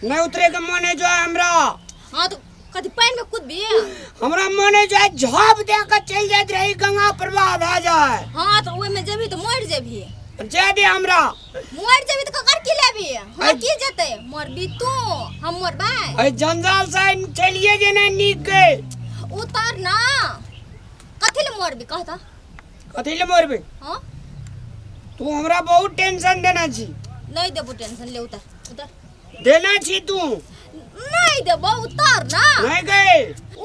नहीं उतरे के मन है जो हमरा। हां तो कथि पानी में कूद भी हमरा मन है जो झाप दे के चल जात रही गंगा प्रवाह भ जाए। हां तो ओय में जेबी तो मर जेबी जे दे हमरा मर जेबी तो ककर की लेबी हम की जते मरबी तू हम मरबा। ए जंजाल से चलिए जे नहीं नीक गए उतार ना कथि ले मरबी कहता कथि ले मरबे। हां तू हमरा बहुत टेंशन देना छी। नहीं देबो टेंशन ले उतार उतार देना छी तू नहीं देबो उतार ना नहीं गए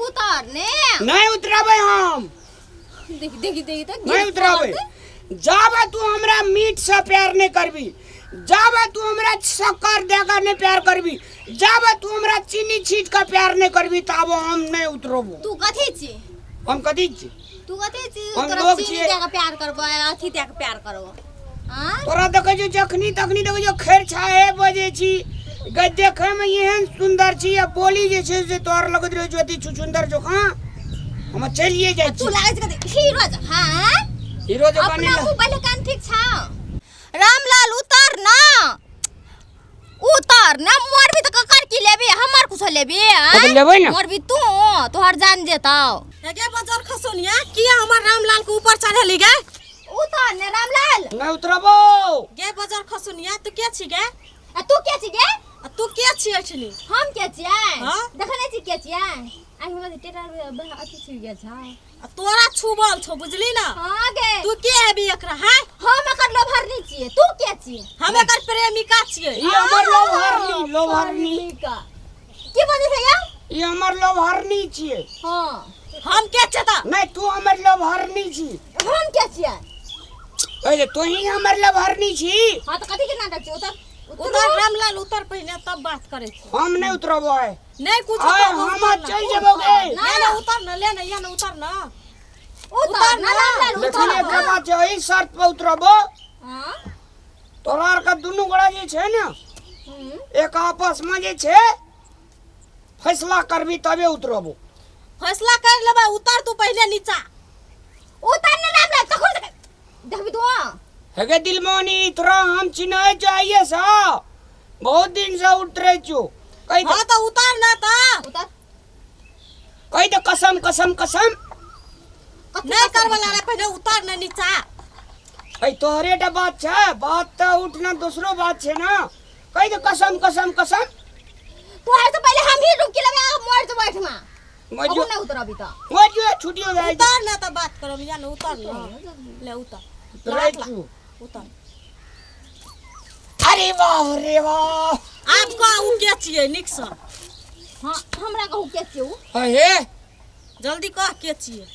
उतार ने नहीं उतराबे हम देख तक नहीं उतराबे। जाबे तू हमरा मीठ से प्यार नहीं करबी जाबे तू हमरा शक्कर देकर नहीं प्यार करबी जाबे तू हमरा चीनी छीट का प्यार नहीं करबी तब हम नहीं उतरबो। तू कथि छी हम कथि छी तू कथि छी हम तोरा लोग चीनी छियै। देके प्यार करबो अथि देके प्यार करबो हां तोरा देखे जो जखनी तखनी देखे जो खैर छाए बजे छी ग देखे में एहन सुंदर छी आ बोली जे छै से तोर लगत रहे ज्योति सुंदर जो हां हम चलिए जाय तू लागे छै कथि हीरो जा हां हीरो जो अपना मुंह पहले कान ठीक छा रामलाल उतार ना मरबी तो ककर की लेबी हमर कुछ लेबी कथि लेबै ना मरबी तू तोहर जान जेताओ गे बाजार खसोनिया किया हमर रामलाल के ऊपर चढ़ेली गे उतार ने रामलाल नहीं उतरबो। गे बाजार खसोनिया तू के छी गे आ तू के छी गे तू के छी अछनी हम के छियै हां देखने छी के छियै आ हमरा टेटर अथि छी गे छा तोरा छुबल छो बुझली ना हां गे तू के हेबी एकरा है हम एकर लोभरनी छियै तू के छी हम एकर प्रेमिका छियै ई हमर लोभरनी का की बजे छै या ई हमर लोभरनी छियै। हां हम के छता नहीं तू हमर लोभरनी छी हम के छियै पहले तू ही हमर लोभरनी छी। हां तो कथि के नाटक छै उतर रामलाल उतर पहले तब बात करे छी हम नहीं उतरबो है नहीं कुछ हम चल जेबोगे ना उतर ना ले ना या ना उतर ना रामलाल लेकिन एक बात छै ई शर्त पे उतरबो हां तोरा का दुनु गोड़ा जे छै ना एक आपस में जे छै फैसला करबी तबे उतरबो। फैसला कर लेबा उतर तू पहले नीचा उतार ने रामलाल तखन देखबी तू हेगे दिलमोनी तोरा हम चिन्है चाहिए सा बहुत दिन से उतरे छु कहि हां तो उतर ना ता उतार कहि दे कसम कसम कसम नहीं करवाला रे पहले उतर ना नीचा ए तोहरे टा बात छै बात त उठना दूसरो बात छै ना कहि दे कसम कसम कसम तू है तो पहले हम ही रुक के लगे मोर तो बैठ मा मजो अब ना उतरबी तो मजो छुटियो जाय उतर ना तो बात करो या ना उतर ना ले उतर रह छु उतर अरे वाह रे वाह आपका उ के छियै निक से हां हमरा कहू के छियै हे जल्दी कह के छियै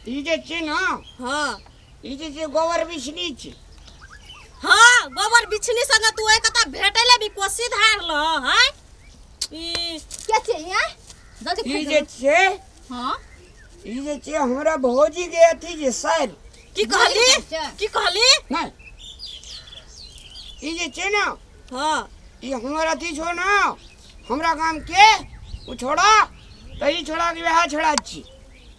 ई जे छै ना हां ई जे छै गोबर बिछनी छै हां गोबर बिछनी संग तू एक कता भेटले भी कोसी धार ल हैं ई के छियै जल्दी ई जे छै हां ई जे छै हमरा भौजी के अथी जे सर की कहली नहीं ई जे छै ना हां ई हमर अथी छो ना हमरा गाम के उ छोड़ा त ई छोड़ा के वहा छोड़ा छी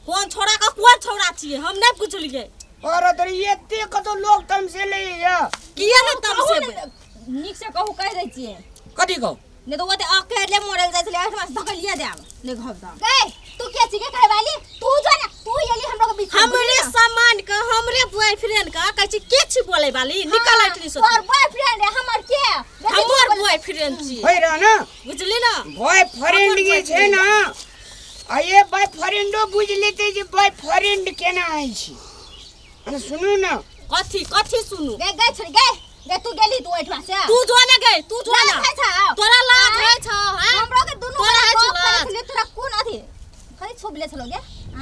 कौन छोड़ा छियै हम नहीं पूछलिए और तर एते कतो लोग तम से ले या किया न तब से निक से कहू कह दै छियै कथी कहू ने तो ओते अकेले मरल जाय छले 8 मास धकलिया देब ने घब द गए तू के छी के कहे वाली तू जो ना तू येली हमरो के बीच हमरे सामान का हमरे बॉयफ्रेंड का कहै छी के छी बोले वाली निकल आटली से तोर बॉयफ्रेंड है हमर के हमर बॉयफ्रेंड छी होय रहा ना बुझली ना बॉयफ्रेंड के छै ना आ ये बॉयफ्रेंडो बुझ लेते जे बॉयफ्रेंड केना है छी अरे सुनू ना कथी सुनू गए गए छड़ गए तू गेली तू एठवा से तू जो ना गए तू जो ना तोरा लाज है छ हैं हमरो के दुनु तोरा है छले तोरा कोन अथी कथि छुबले छलो गे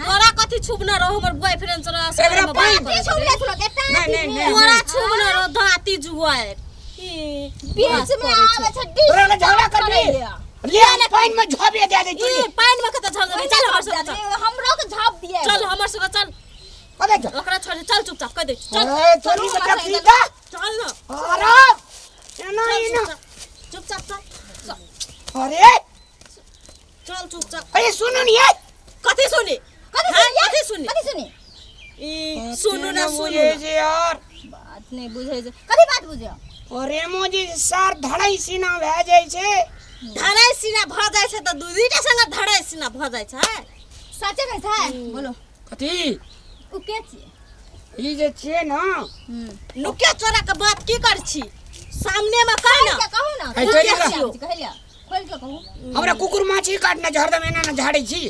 तोरा कथी छुबना रहो हमर बॉयफ्रेंड चला से एकरा कथि छुबले छलो गे नहीं तोरा छुबना रहो दाती जुआए बीच में आवे छ तोरा ना झगड़ा कर ले ले पानी में झोबे दे दे ई पानी में कत झल दे चल हमर संग हमरो के झाप दिए चल हमर संग चल अबे ओकरा छोड़ चल चुपचाप कह दे चल अरे चली बच्चा सीधा चल ना अरे केना ई ना चुपचाप चल अरे चल चुपचाप अरे सुनो नहीं है कथी सुनी कथि सुनी ई सुनू ना सुनू ये यार बात नहीं बुझे कथि बात बुझे अरे मोजी सार धड़ाई सीना भए जाइ छै। धड़ाई सीना भ जाय छै त दूधीटा संग धड़ाई सीना भ जाय छै। सच्चे कहै छै बोलो कथी उ के छियै? ई जे छियै ना नुकिया चोरा के बात की कर छी? सामने में कह ना। कहू ना है तो जगह। कहलिया खोल के कहू। हमरा कुकुर माछी काटना हरदम एना ना झाड़ै छी।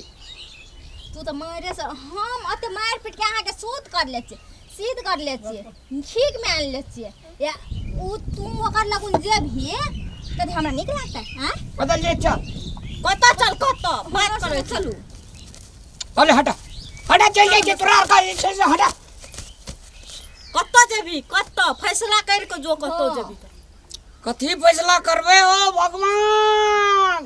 तू तो मारे से हम अते मार पीट के अहाँ के सूत कर ले छी, सीध कर ले छी, ठीक में आन ले छी या उ तुम ओकर लगुन जे भी त हमरा नीक लागता है। हां बदल ले चल। कत चल कत बात करे चलू। अरे हटा हटा चल जाइ छै तोरा का से हटा। कत जेबी कत फैसला कर के जो कत जेबी। कथी फैसला करबे ओ भगवान?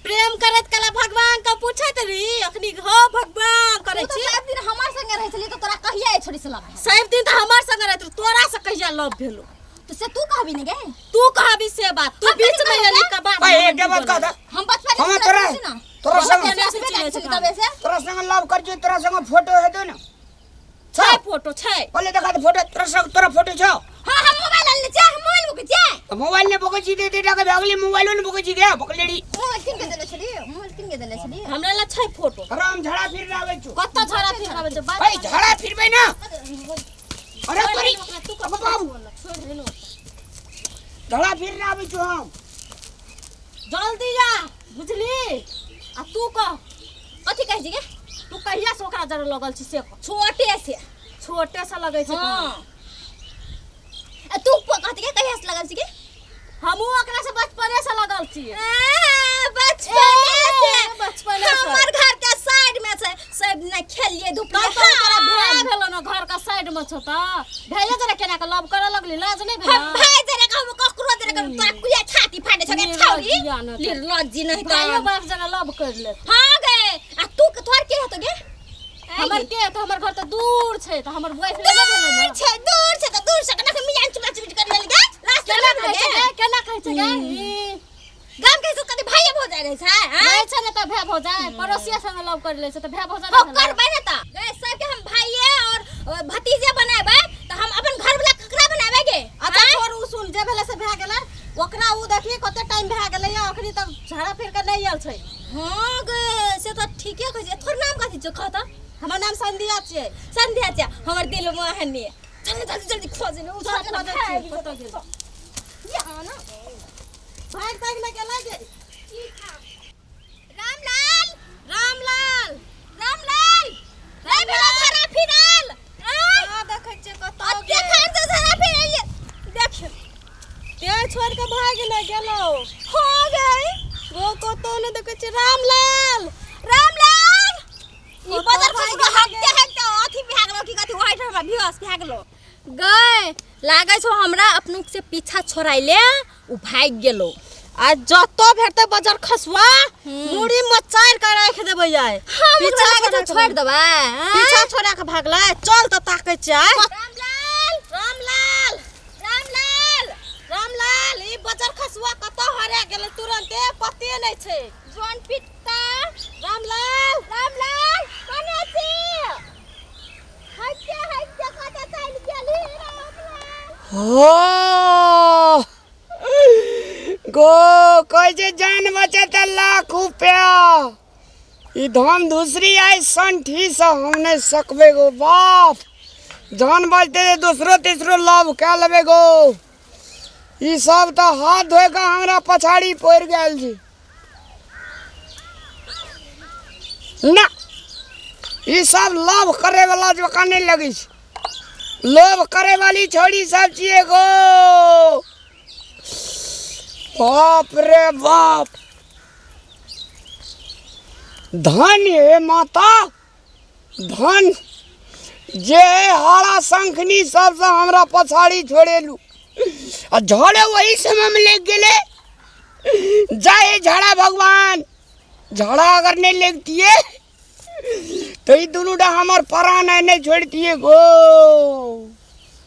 प्रेम करत कला भगवान का पूछत रही अखनी हो भगवान करे छी। सब दिन हमार संगे रहै छली त तोरा कहिया ए छोड़ी से लव? सब दिन त हमार संग रहत तोरा से कहिया लव भेलो? तो से तू कहबी ने गे? तू कहबी से बात तू बीच में एली का बात। भाई एक बात कह दे। हम बचपन हम में तोरा ना तोरा संग तोरा तोरा संग लव कर जो तोरा संग फोटो है दो ना। छै फोटो छै। बोले देखा दे फोटो तोरा संग तोरा फोटो छौ। हां हम मोबाइल ले जा हम मोबाइल बुक जा। तो मोबाइल ने बोके छी दे दे के भागली मोबाइल ने बोके छी गया पकलेड़ी। मोबाइल किन के देले छली? मोबाइल किन के देले छली? हमरा ला छै फोटो। राम झाड़ा फिर आवे छु। कत झड़ा फिर आवे छै बात। भाई झाड़ा फिरबे ना। अरे तोरी तू अब बाबू छोड़ देलो। झाड़ा फिर आवे छु हम। जल्दी जा बुझली। आ तू कह कथि कहै छी गे? तू कहिया से ओकरा जरे लगल छी से कह। छोटे से लगै छै। हां तू कथि के कहिया से लगल छी गे? हमहू ओकरा से बचपने से लगल छी। बचपन से हमर घर के साइड में छै सब ने खेलिए धुपलिए। तोरा भाई भेलो ना घर का साइड में छ त भेले जरे केना के लव करे लगली लाज नहीं भेल? हम भाई जरे कहू ककरो जरे कहू तोरा कुया छाती फाटे छगे छौरी लीर लज्जी नहीं त भाइयो बाप जरे लव कर ले। हां गे आ तू के तोर के हेतो गे? हमर के त हमर घर त दूर छै त हमर बॉयफ्रेंड नहीं भेलै ना। दूर छै त दूर से कना के मियान चुमा चुमी कर लेली गे लास्ट केना में कहै छै केना कहै छै गे? गाम के सब कते भाई हो जाय रहे छै। नहीं छै ना त भे भ जाए पड़ोसिया संग लव कर ले छै त भे भ जाए हो करबै ना त गे सब के हम भाईए और भतीजे बनाबै त हम अपन घर वाला ककरा बनाबै गे? अच्छा छोड़ उ सुन जे भेले से भे गेलै ओकरा उ देखी कते टाइम भे गेलै या अखनी तक झाड़ा फिर के नहीं आयल छै। हां गे से त ठीके कहै छै। तोर नाम कथि छै कहत? हमर नाम संध्या छै। संध्या छै हमर दिल मोहनी। चल जल्दी जल्दी खोज ले उठा के कत भाग गेल? या ना भाग भाग में गेलै गे। रामलाल रामलाल रामलाल रे भेला धरा फिरल आ देखै छै कत अत्ते खान से धरा फिरल देख ते छोड़ के भाग न गेलो। हो गई वो कतो न देखै छै रामलाल रामलाल ई बदर भाग को हकते हकते अथी भागलो की कथी वाइट हमरा बिहोश भागलो गए लागे छो हमरा अपनों से पीछा छोड़ाइले उ भाग गेलो। आ जतो भेटते बाजार खसवा मुड़ी मचार के राख देबै जाय। पीछा के छोड़ देबै पीछा छोड़ा के भागलै चल त ताकै छै। रामलाल रामलाल रामलाल रामलाल ई बाजार खसवा कतो हरा गेलै तुरंते पते नै छै। जोन पिता रामलाल रामलाल कने छी हट्टे हट्टे कते चल गेली रामलाल। हो गो कोई जे जान बचे त लाख रुपया। ई धन दूसरी आई संठी से हम नहीं सकबे गो बाप। जान बचते दूसरो तीसरो लव क्या लेबे गो। ई सब तो हाथ धोए के हमरा पछाड़ी पड़ गेल जी ना। ई सब लव करे वाला जका नहीं लगी छै। लोभ करे वाली छोड़ी सब चाहिए गो। बाप रे बाप धन हे माता धन जे हाड़ा शंखनी सबसे हमरा पछाड़ी छोड़ेलू आ झड़े वही समय में लग गेले। जाए झाड़ा भगवान झाड़ा अगर नहीं लगती तो ये दोनों डा हमार परान नहीं छोड़ती है गो।